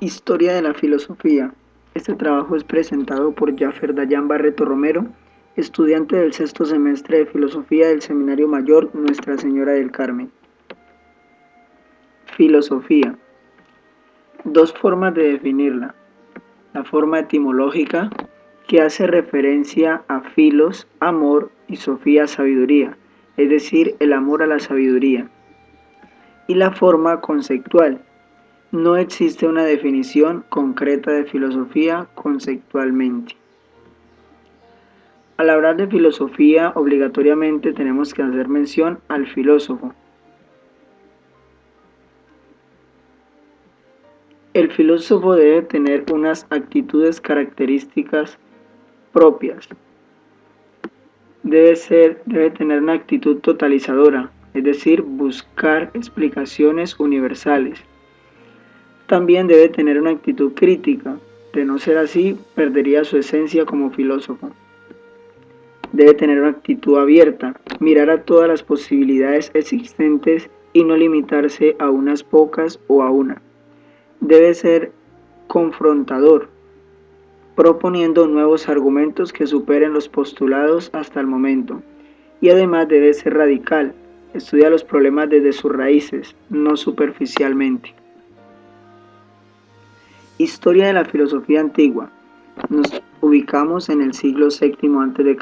Historia de la filosofía. Este trabajo es presentado por Jaffer Dayan Barreto Romero, estudiante del sexto semestre de Filosofía del Seminario Mayor Nuestra Señora del Carmen. Filosofía. Dos formas de definirla. La forma etimológica, que hace referencia a filos, amor, y sofía, sabiduría, es decir, el amor a la sabiduría. Y la forma conceptual. No existe una definición concreta de filosofía conceptualmente. Al hablar de filosofía, obligatoriamente tenemos que hacer mención al filósofo. El filósofo debe tener unas actitudes características propias. Debe tener una actitud totalizadora, es decir, buscar explicaciones universales. También debe tener una actitud crítica, de no ser así, perdería su esencia como filósofo. Debe tener una actitud abierta, mirar a todas las posibilidades existentes y no limitarse a unas pocas o a una. Debe ser confrontador, proponiendo nuevos argumentos que superen los postulados hasta el momento. Y además debe ser radical, estudia los problemas desde sus raíces, no superficialmente. Historia de la filosofía antigua. Nos ubicamos en el siglo VII a.C.,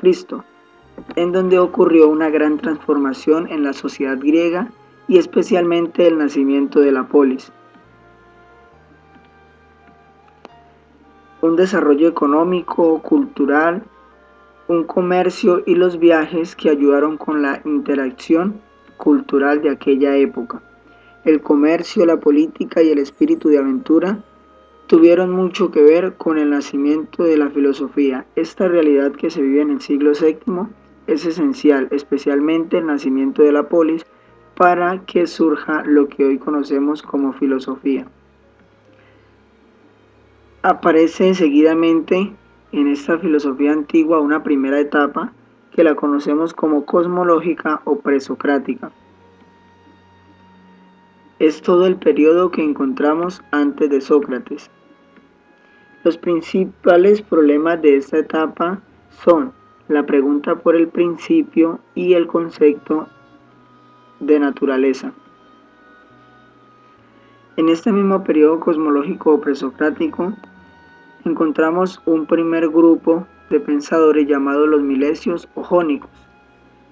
en donde ocurrió una gran transformación en la sociedad griega y especialmente el nacimiento de la polis. Un desarrollo económico, cultural, un comercio y los viajes que ayudaron con la interacción cultural de aquella época. El comercio, la política y el espíritu de aventura tuvieron mucho que ver con el nacimiento de la filosofía. Esta realidad que se vive en el siglo VII es esencial, especialmente el nacimiento de la polis, para que surja lo que hoy conocemos como filosofía. Aparece seguidamente en esta filosofía antigua una primera etapa que la conocemos como cosmológica o presocrática. Es todo el periodo que encontramos antes de Sócrates. Los principales problemas de esta etapa son la pregunta por el principio y el concepto de naturaleza. En este mismo periodo cosmológico o presocrático encontramos un primer grupo de pensadores llamados los milesios o jónicos.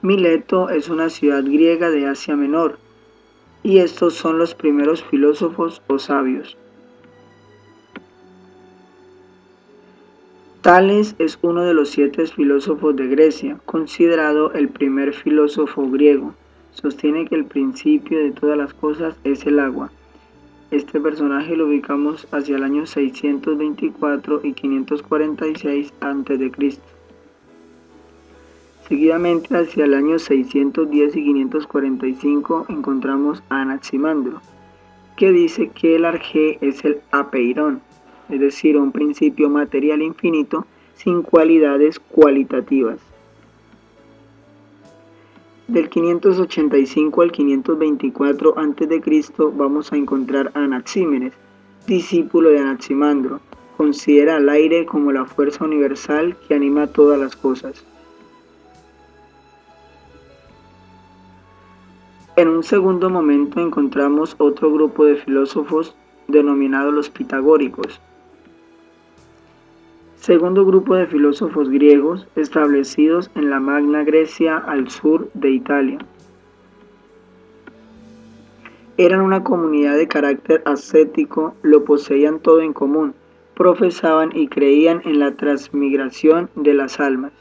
Mileto es una ciudad griega de Asia Menor y estos son los primeros filósofos o sabios. Tales es uno de los 7 filósofos de Grecia, considerado el primer filósofo griego. Sostiene que el principio de todas las cosas es el agua. Este personaje lo ubicamos hacia el año 624 y 546 a.C. Seguidamente, hacia el año 610 y 545 encontramos a Anaximandro, que dice que el arjé es el apeirón, es decir, un principio material infinito sin cualidades cualitativas. Del 585 al 524 a.C. vamos a encontrar a Anaxímenes, discípulo de Anaximandro. Considera al aire como la fuerza universal que anima todas las cosas. En un segundo momento encontramos otro grupo de filósofos denominados los pitagóricos. Segundo grupo de filósofos griegos establecidos en la Magna Grecia al sur de Italia. Eran una comunidad de carácter ascético, lo poseían todo en común, profesaban y creían en la transmigración de las almas.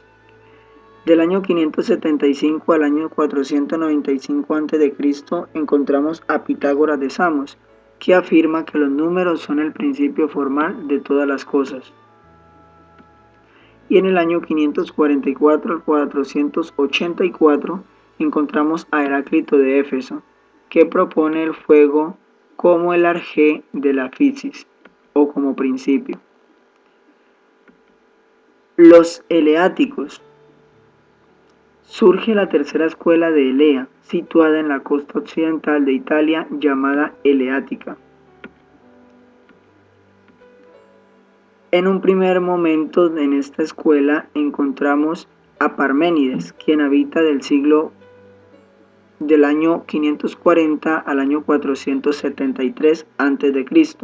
Del año 575 al año 495 a.C. encontramos a Pitágoras de Samos, que afirma que los números son el principio formal de todas las cosas. Y en el año 544 al 484 encontramos a Heráclito de Éfeso, que propone el fuego como el arjé de la fisis, o como principio. Los eleáticos. Surge la tercera escuela de Elea, situada en la costa occidental de Italia, llamada Eleática. En un primer momento en esta escuela encontramos a Parménides, quien habita del año 540 al año 473 a.C.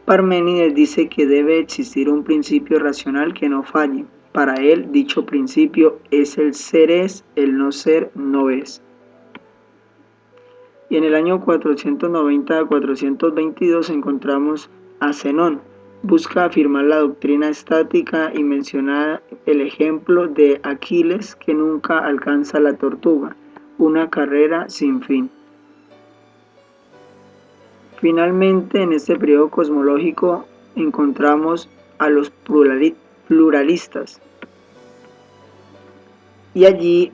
Parménides dice que debe existir un principio racional que no falle. Para él, dicho principio es el ser es, el no ser no es. Y en el año 490 a 422 encontramos a Zenón. Busca afirmar la doctrina estática y menciona el ejemplo de Aquiles que nunca alcanza la tortuga, una carrera sin fin. Finalmente, en este periodo cosmológico encontramos a los pluralistas. Y allí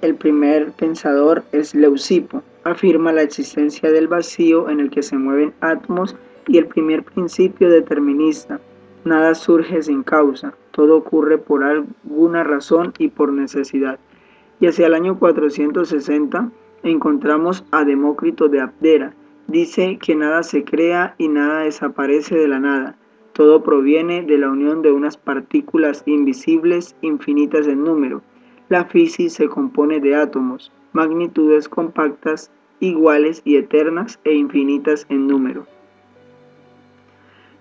el primer pensador es Leucipo. Afirma la existencia del vacío en el que se mueven átomos y el primer principio determinista. Nada surge sin causa, todo ocurre por alguna razón y por necesidad. Y hacia el año 460 encontramos a Demócrito de Abdera. Dice que nada se crea y nada desaparece de la nada. Todo proviene de la unión de unas partículas invisibles infinitas en número. La física se compone de átomos, magnitudes compactas, iguales y eternas e infinitas en número.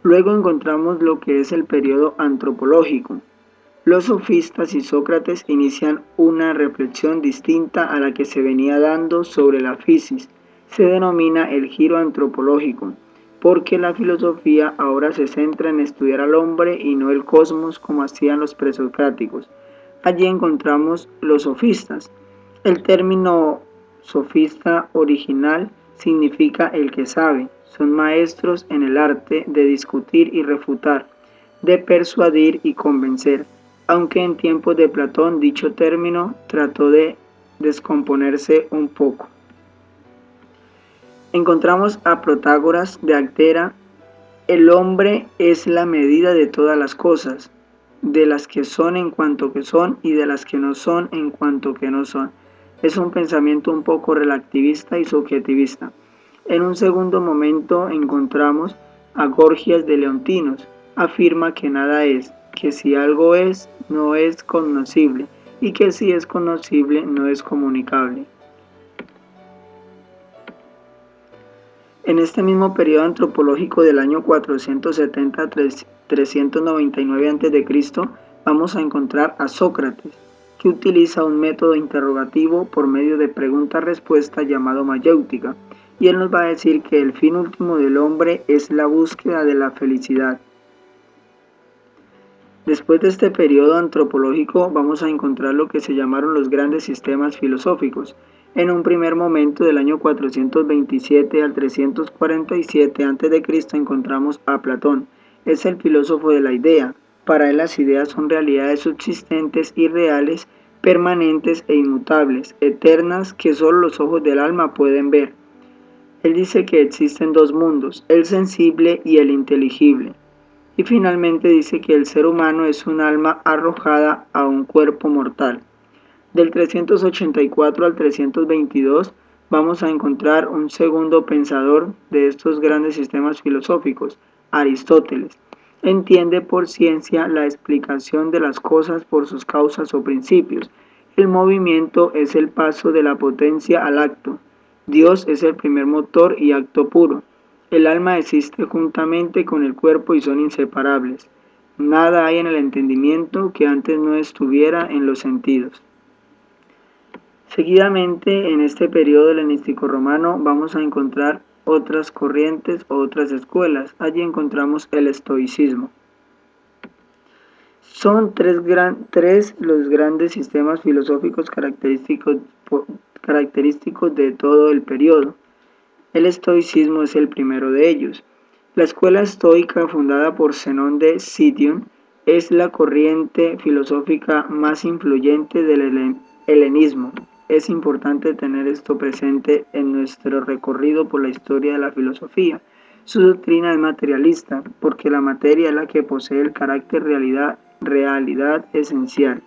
Luego encontramos lo que es el periodo antropológico. Los sofistas y Sócrates inician una reflexión distinta a la que se venía dando sobre la física. Se denomina el giro antropológico, porque la filosofía ahora se centra en estudiar al hombre y no el cosmos como hacían los presocráticos. Allí encontramos los sofistas. El término sofista original significa el que sabe. Son maestros en el arte de discutir y refutar, de persuadir y convencer, aunque en tiempos de Platón dicho término trató de descomponerse un poco. Encontramos a Protágoras de Actera. El hombre es la medida de todas las cosas, de las que son en cuanto que son y de las que no son en cuanto que no son. Es un pensamiento un poco relativista y subjetivista. En un segundo momento encontramos a Gorgias de Leontinos. Afirma que nada es, que si algo es, no es conocible, y que si es conocible, no es comunicable. En este mismo periodo antropológico del año 470 a 399 a.C., vamos a encontrar a Sócrates, que utiliza un método interrogativo por medio de pregunta-respuesta llamado mayéutica, y él nos va a decir que el fin último del hombre es la búsqueda de la felicidad. Después de este periodo antropológico vamos a encontrar lo que se llamaron los grandes sistemas filosóficos. En un primer momento del año 427 al 347 a.C. encontramos a Platón. Es el filósofo de la idea. Para él las ideas son realidades subsistentes y reales, permanentes e inmutables, eternas que solo los ojos del alma pueden ver. Él dice que existen dos mundos, el sensible y el inteligible. Y finalmente dice que el ser humano es un alma arrojada a un cuerpo mortal. Del 384 al 322 vamos a encontrar un segundo pensador de estos grandes sistemas filosóficos, Aristóteles. Entiende por ciencia la explicación de las cosas por sus causas o principios. El movimiento es el paso de la potencia al acto. Dios es el primer motor y acto puro. El alma existe juntamente con el cuerpo y son inseparables. Nada hay en el entendimiento que antes no estuviera en los sentidos. Seguidamente, en este periodo helenístico romano, vamos a encontrar otras corrientes o otras escuelas. Allí encontramos el estoicismo. Son tres los grandes sistemas filosóficos característicos de todo el periodo. El estoicismo es el primero de ellos. La escuela estoica, fundada por Zenón de Citium, es la corriente filosófica más influyente del helenismo. Es importante tener esto presente en nuestro recorrido por la historia de la filosofía. Su doctrina es materialista, porque la materia es la que posee el carácter realidad esencial.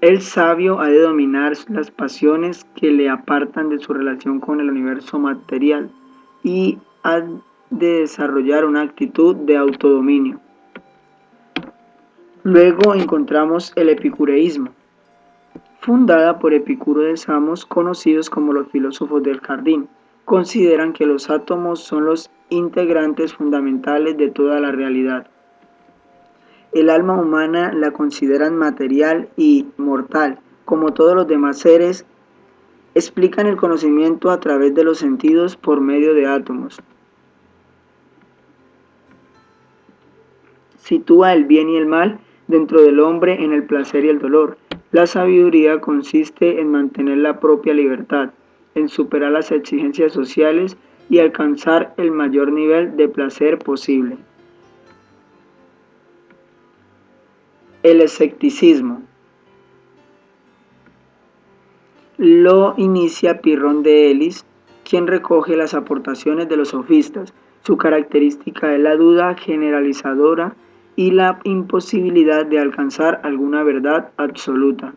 El sabio ha de dominar las pasiones que le apartan de su relación con el universo material y ha de desarrollar una actitud de autodominio. Luego encontramos el epicureísmo, fundada por Epicuro de Samos, conocidos como los filósofos del jardín. Consideran que los átomos son los integrantes fundamentales de toda la realidad. El alma humana la consideran material y mortal, como todos los demás seres. Explican el conocimiento a través de los sentidos por medio de átomos. Sitúa el bien y el mal dentro del hombre en el placer y el dolor. La sabiduría consiste en mantener la propia libertad, en superar las exigencias sociales y alcanzar el mayor nivel de placer posible. El escepticismo lo inicia Pirrón de Elis, quien recoge las aportaciones de los sofistas. Su característica es la duda generalizadora y la imposibilidad de alcanzar alguna verdad absoluta.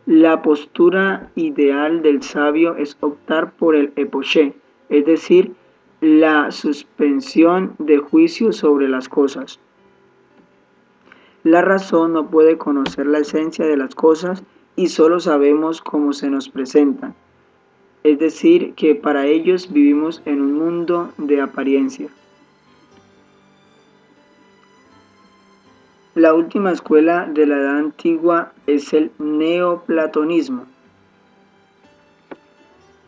La postura ideal del sabio es optar por el epoché, es decir, la suspensión de juicio sobre las cosas. La razón no puede conocer la esencia de las cosas y solo sabemos cómo se nos presentan. Es decir, que para ellos vivimos en un mundo de apariencia. La última escuela de la Edad Antigua es el neoplatonismo,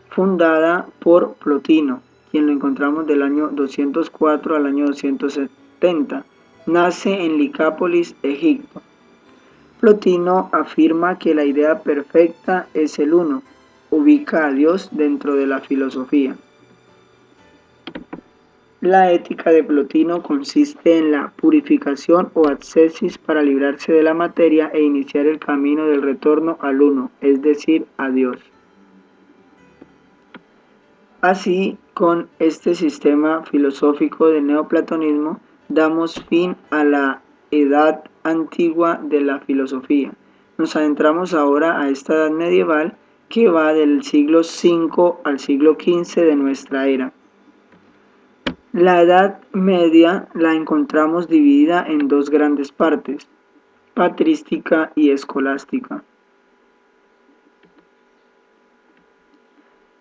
fundada por Plotino, quien lo encontramos del año 204 al año 270. Nace en Licápolis, Egipto. Plotino afirma que la idea perfecta es el uno, ubica a Dios dentro de la filosofía. La ética de Plotino consiste en la purificación o ascesis para librarse de la materia e iniciar el camino del retorno al uno, es decir, a Dios. Así, con este sistema filosófico del neoplatonismo, damos fin a la edad antigua de la filosofía. Nos adentramos ahora a esta edad medieval que va del siglo V al siglo XV de nuestra era. La Edad Media la encontramos dividida en dos grandes partes, patrística y escolástica.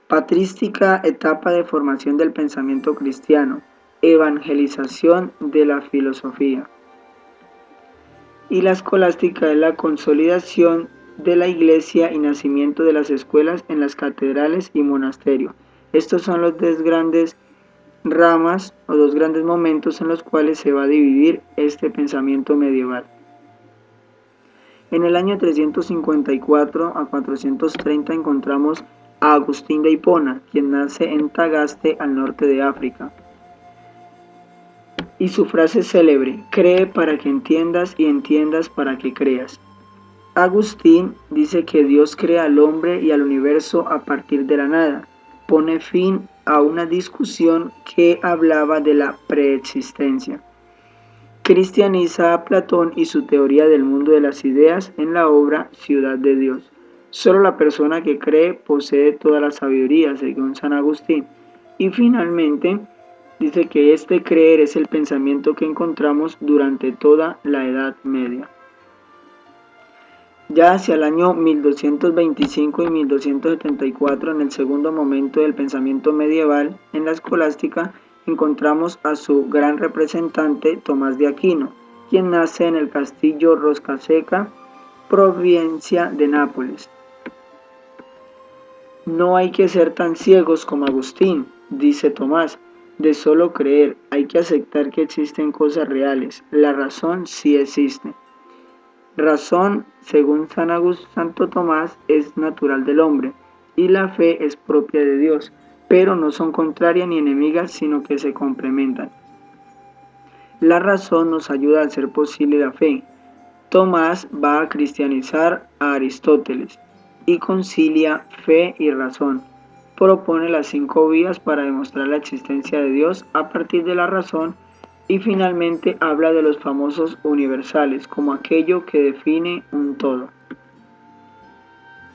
Patrística, etapa de formación del pensamiento cristiano, evangelización de la filosofía. Y la escolástica es la consolidación de la iglesia y nacimiento de las escuelas en las catedrales y monasterios. Estos son los dos grandes ramas o dos grandes momentos en los cuales se va a dividir este pensamiento medieval. En el año 354 a 430 encontramos a Agustín de Hipona, quien nace en Tagaste, al norte de África. Y su frase célebre: cree para que entiendas y entiendas para que creas. Agustín dice que Dios crea al hombre y al universo a partir de la nada. Pone fin a una discusión que hablaba de la preexistencia. Cristianiza a Platón y su teoría del mundo de las ideas en la obra Ciudad de Dios. Solo la persona que cree posee toda la sabiduría, según San Agustín. Y finalmente dice que este creer es el pensamiento que encontramos durante toda la Edad Media. Ya hacia el año 1225 y 1274, en el segundo momento del pensamiento medieval, en la escolástica, encontramos a su gran representante, Tomás de Aquino, quien nace en el castillo Rocaseca, provincia de Nápoles. No hay que ser tan ciegos como Agustín, dice Tomás, de solo creer, hay que aceptar que existen cosas reales, la razón sí existe. Razón, según Santo Tomás, es natural del hombre, y la fe es propia de Dios, pero no son contrarias ni enemigas, sino que se complementan. La razón nos ayuda a hacer posible la fe. Tomás va a cristianizar a Aristóteles y concilia fe y razón. Propone las 5 vías para demostrar la existencia de Dios a partir de la razón. Y finalmente habla de los famosos universales, como aquello que define un todo.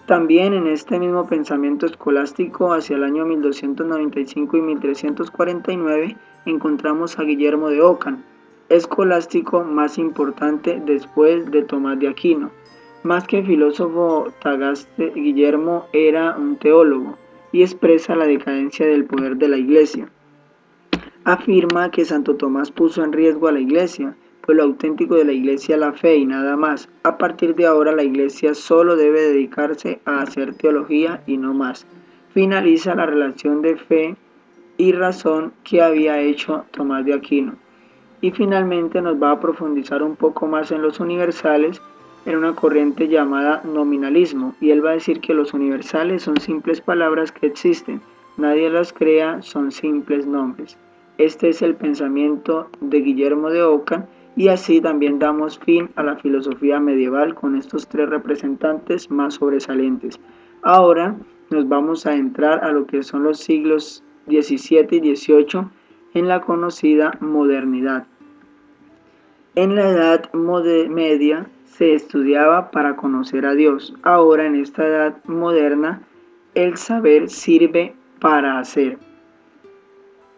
También en este mismo pensamiento escolástico, hacia el año 1295 y 1349, encontramos a Guillermo de Ockham, escolástico más importante después de Tomás de Aquino. Más que filósofo, Tagaste Guillermo era un teólogo y expresa la decadencia del poder de la Iglesia. Afirma que Santo Tomás puso en riesgo a la Iglesia, pues lo auténtico de la Iglesia es la fe y nada más. A partir de ahora la Iglesia solo debe dedicarse a hacer teología y no más. Finaliza la relación de fe y razón que había hecho Tomás de Aquino. Y finalmente nos va a profundizar un poco más en los universales, en una corriente llamada nominalismo, y él va a decir que los universales son simples palabras que existen, nadie las crea, son simples nombres. Este es el pensamiento de Guillermo de Ockham, y así también damos fin a la filosofía medieval con estos tres representantes más sobresalientes. Ahora nos vamos a entrar a lo que son los siglos XVII y XVIII en la conocida modernidad. En la Edad Media se estudiaba para conocer a Dios. Ahora en esta edad moderna el saber sirve para hacer.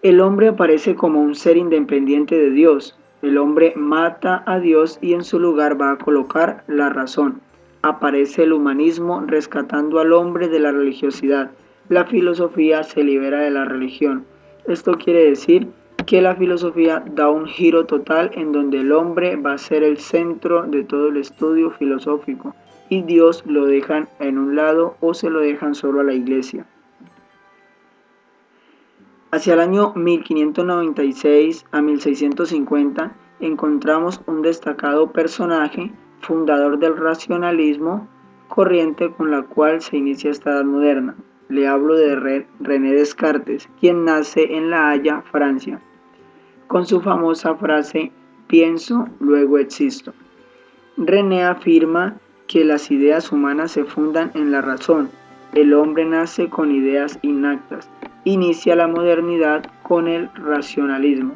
El hombre aparece como un ser independiente de Dios. El hombre mata a Dios y en su lugar va a colocar la razón. Aparece el humanismo rescatando al hombre de la religiosidad. La filosofía se libera de la religión. Esto quiere decir que la filosofía da un giro total en donde el hombre va a ser el centro de todo el estudio filosófico y Dios lo dejan en un lado o se lo dejan solo a la Iglesia. Hacia el año 1596 a 1650 encontramos un destacado personaje, fundador del racionalismo, corriente con la cual se inicia esta edad moderna. Le hablo de René Descartes, quien nace en La Haya, Francia, con su famosa frase "pienso, luego existo". René afirma que las ideas humanas se fundan en la razón. El hombre nace con ideas innatas. Inicia la modernidad con el racionalismo.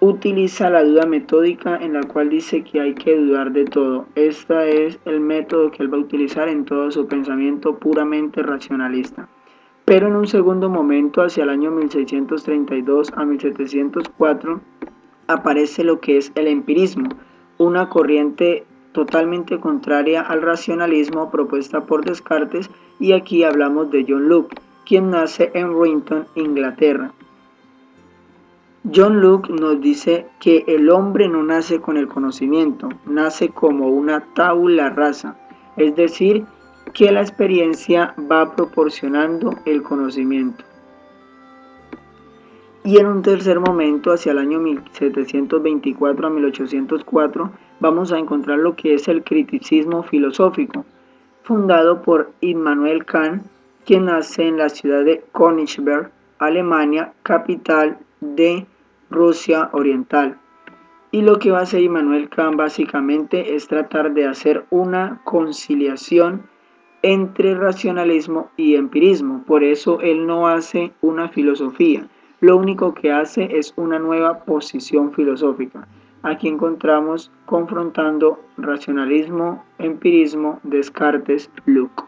Utiliza la duda metódica en la cual dice que hay que dudar de todo. Este es el método que él va a utilizar en todo su pensamiento puramente racionalista. Pero en un segundo momento, hacia el año 1632 a 1704, aparece lo que es el empirismo, una corriente totalmente contraria al racionalismo propuesta por Descartes, y aquí hablamos de John Locke, quien nace en Renton, Inglaterra. John Locke nos dice que el hombre no nace con el conocimiento, nace como una tabula rasa, es decir, que la experiencia va proporcionando el conocimiento. Y en un tercer momento, hacia el año 1724 a 1804, vamos a encontrar lo que es el criticismo filosófico, fundado por Immanuel Kant, quien nace en la ciudad de Königsberg, Alemania, capital de Rusia Oriental. Y lo que va a hacer Immanuel Kant básicamente es tratar de hacer una conciliación entre racionalismo y empirismo. Por eso él no hace una filosofía, lo único que hace es una nueva posición filosófica. Aquí encontramos confrontando racionalismo, empirismo, Descartes, Locke.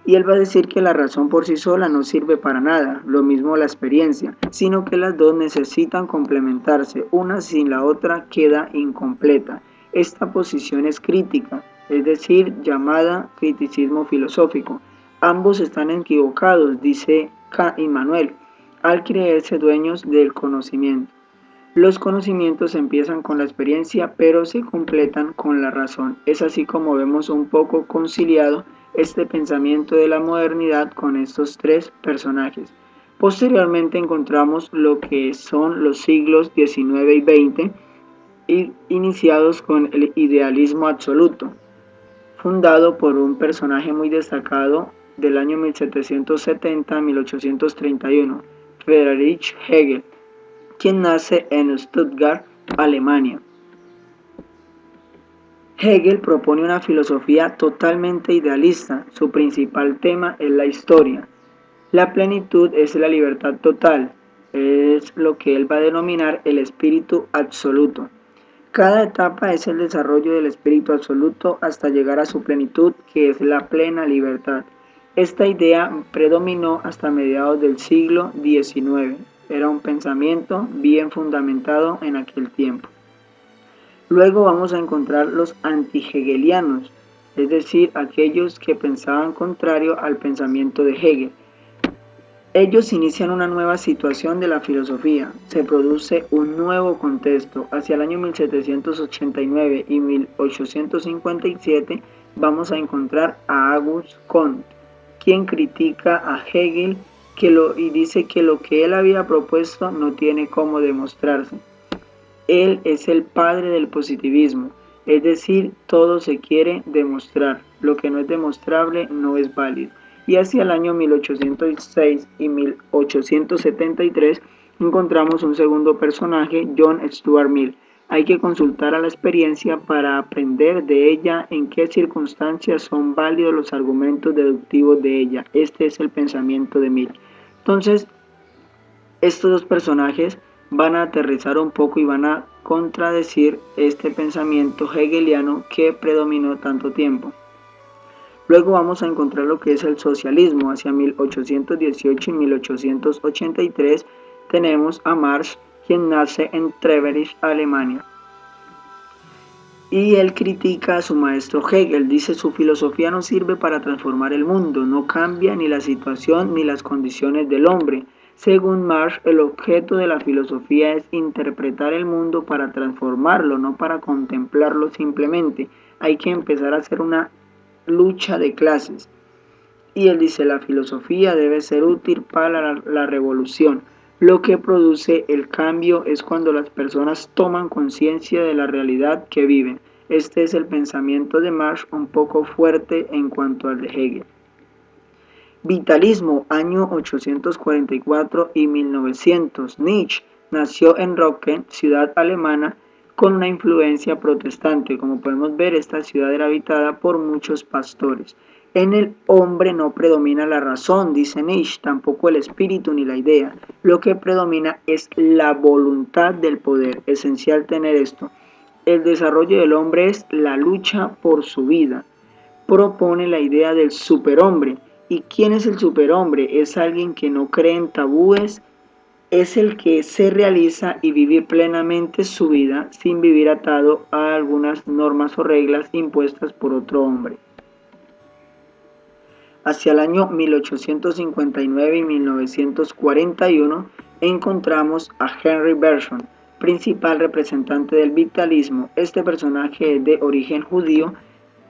Y él va a decir que la razón por sí sola no sirve para nada, lo mismo la experiencia, sino que las dos necesitan complementarse, una sin la otra queda incompleta. Esta posición es crítica, es decir, llamada criticismo filosófico. Ambos están equivocados, dice Immanuel, al creerse dueños del conocimiento. Los conocimientos empiezan con la experiencia, pero se completan con la razón. Es así como vemos un poco conciliado este pensamiento de la modernidad con estos tres personajes. Posteriormente encontramos lo que son los siglos XIX y XX, iniciados con el idealismo absoluto, fundado por un personaje muy destacado del año 1770 a 1831, Friedrich Hegel, quien nace en Stuttgart, Alemania. Hegel propone una filosofía totalmente idealista. Su principal tema es la historia. La plenitud es la libertad total, es lo que él va a denominar el espíritu absoluto. Cada etapa es el desarrollo del espíritu absoluto hasta llegar a su plenitud, que es la plena libertad. Esta idea predominó hasta mediados del siglo XIX. era un pensamiento bien fundamentado en aquel tiempo. Luego vamos a encontrar los anti-hegelianos, es decir, aquellos que pensaban contrario al pensamiento de Hegel. Ellos inician una nueva situación de la filosofía, se produce un nuevo contexto. Hacia el año 1789 y 1857 vamos a encontrar a Auguste Comte, quien critica a Hegel y dice que lo que él había propuesto no tiene cómo demostrarse. Él es el padre del positivismo, es decir, todo se quiere demostrar, lo que no es demostrable no es válido. Y hacia el año 1806 y 1873 encontramos un segundo personaje, John Stuart Mill. Hay que consultar a la experiencia para aprender de ella en qué circunstancias son válidos los argumentos deductivos de ella. Este es el pensamiento de Mill. Entonces, estos dos personajes van a aterrizar un poco y van a contradecir este pensamiento hegeliano que predominó tanto tiempo. Luego vamos a encontrar lo que es el socialismo. Hacia 1818 y 1883 tenemos a Marx, quien nace en Treverich, Alemania. Y él critica a su maestro Hegel, dice: su filosofía no sirve para transformar el mundo, no cambia ni la situación ni las condiciones del hombre. Según Marx, el objeto de la filosofía es interpretar el mundo para transformarlo, no para contemplarlo simplemente. Hay que empezar a hacer una lucha de clases. Y él dice: la filosofía debe ser útil para la revolución. Lo que produce el cambio es cuando las personas toman conciencia de la realidad que viven. Este es el pensamiento de Marx, un poco fuerte en cuanto al de Hegel. Vitalismo, año 844 y 1900. Nietzsche nació en Röntgen, ciudad alemana, con una influencia protestante. Como podemos ver, esta ciudad era habitada por muchos pastores. En el hombre no predomina la razón, dice Nietzsche, tampoco el espíritu ni la idea. Lo que predomina es la voluntad del poder. Esencial tener esto. El desarrollo del hombre es la lucha por su vida. Propone la idea del superhombre. ¿Y quién es el superhombre? Es alguien que no cree en tabúes, es el que se realiza y vive plenamente su vida sin vivir atado a algunas normas o reglas impuestas por otro hombre. Hacia el año 1859 y 1941 encontramos a Henry Bergson, principal representante del vitalismo. Este personaje es de origen judío,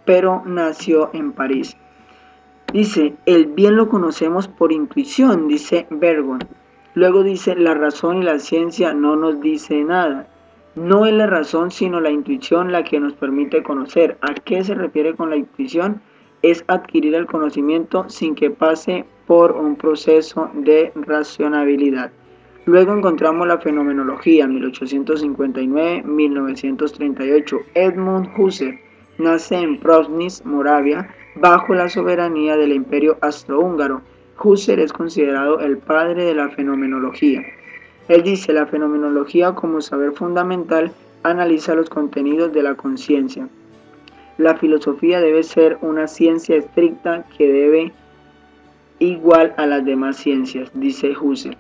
pero nació en París. Dice: el bien lo conocemos por intuición, dice Bergson. Luego dice: la razón y la ciencia no nos dice nada. No es la razón sino la intuición la que nos permite conocer. ¿A qué se refiere con la intuición? Es adquirir el conocimiento sin que pase por un proceso de racionalidad. Luego encontramos la fenomenología, 1859-1938. Edmund Husserl nace en Prognitz, Moravia, bajo la soberanía del Imperio Austrohúngaro. Husserl es considerado el padre de la fenomenología. Él dice: la fenomenología como saber fundamental analiza los contenidos de la conciencia. La filosofía debe ser una ciencia estricta que debe igual a las demás ciencias, dice Husserl.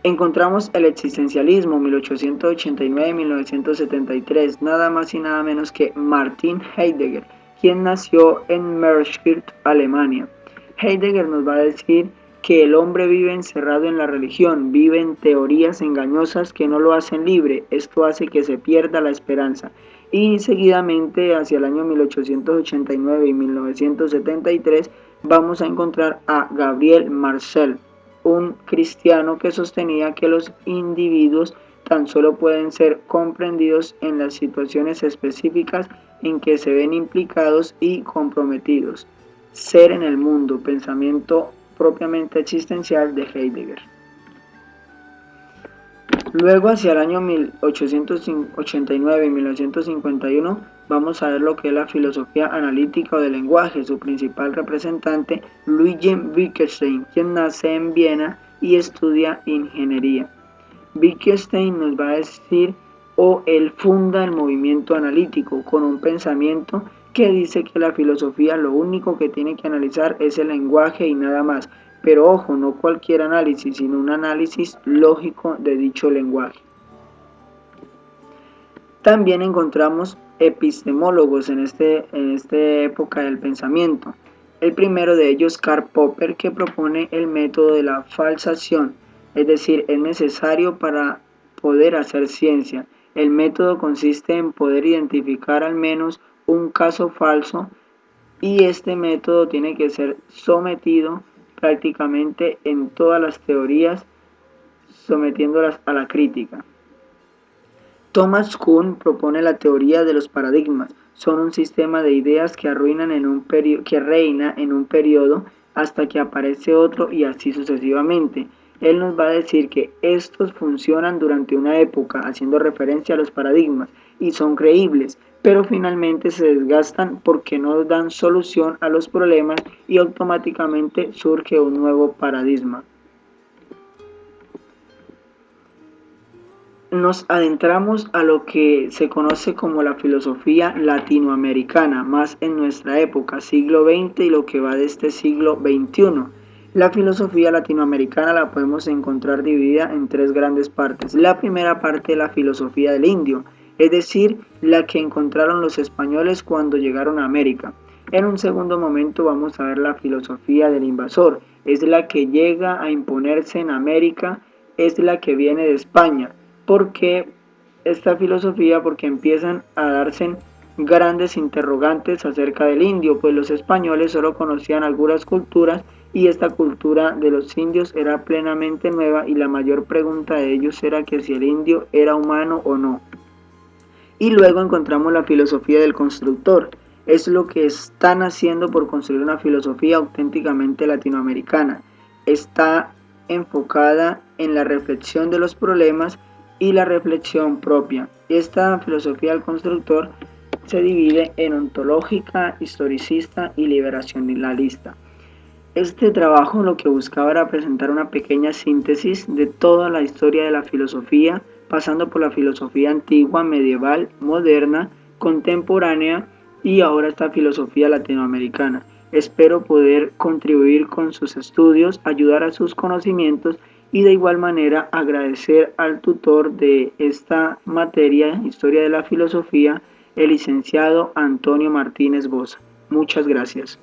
Encontramos el existencialismo, 1889-1973, nada más y nada menos que Martin Heidegger, quien nació en Marburg, Alemania. Heidegger nos va a decir que el hombre vive encerrado en la religión, vive en teorías engañosas que no lo hacen libre. Esto hace que se pierda la esperanza. Y seguidamente, hacia el año 1889 y 1973, vamos a encontrar a Gabriel Marcel, un cristiano que sostenía que los individuos tan solo pueden ser comprendidos en las situaciones específicas en que se ven implicados y comprometidos. Ser en el mundo, pensamiento propiamente existencial de Heidegger. Luego, hacia el año 1889 y 1951, vamos a ver lo que es la filosofía analítica o del lenguaje. Su principal representante, Luigi Wittgenstein, quien nace en Viena y estudia ingeniería. Wittgenstein nos va a decir, él funda el movimiento analítico con un pensamiento que dice que la filosofía lo único que tiene que analizar es el lenguaje y nada más, pero ojo, no cualquier análisis, sino un análisis lógico de dicho lenguaje. También encontramos epistemólogos en esta época del pensamiento. El primero de ellos, Karl Popper, que propone el método de la falsación, es decir, es necesario para poder hacer ciencia. El método consiste en poder identificar al menos un caso falso y este método tiene que ser sometido prácticamente en todas las teorías, sometiéndolas a la crítica. Thomas Kuhn propone la teoría de los paradigmas. Son un sistema de ideas que reina en un periodo hasta que aparece otro y así sucesivamente. Él nos va a decir que estos funcionan durante una época, haciendo referencia a los paradigmas, y son creíbles, pero finalmente se desgastan porque no dan solución a los problemas y automáticamente surge un nuevo paradigma. Nos adentramos a lo que se conoce como la filosofía latinoamericana, más en nuestra época, siglo XX y lo que va de este siglo XXI. La filosofía latinoamericana la podemos encontrar dividida en tres grandes partes. La primera parte es la filosofía del indio, es decir, la que encontraron los españoles cuando llegaron a América. En un segundo momento vamos a ver la filosofía del invasor, es la que llega a imponerse en América, es la que viene de España. ¿Por qué esta filosofía? Porque empiezan a darse grandes interrogantes acerca del indio, pues los españoles solo conocían algunas culturas y esta cultura de los indios era plenamente nueva y la mayor pregunta de ellos era que si el indio era humano o no. Y luego encontramos la filosofía del constructor. Es lo que están haciendo por construir una filosofía auténticamente latinoamericana. Está enfocada en la reflexión de los problemas y la reflexión propia. Esta filosofía del constructor se divide en ontológica, historicista y liberacionalista. Este trabajo lo que buscaba era presentar una pequeña síntesis de toda la historia de la filosofía, pasando por la filosofía antigua, medieval, moderna, contemporánea y ahora esta filosofía latinoamericana. Espero poder contribuir con sus estudios, ayudar a sus conocimientos y de igual manera agradecer al tutor de esta materia, Historia de la Filosofía, el licenciado Antonio Martínez Boza. Muchas gracias.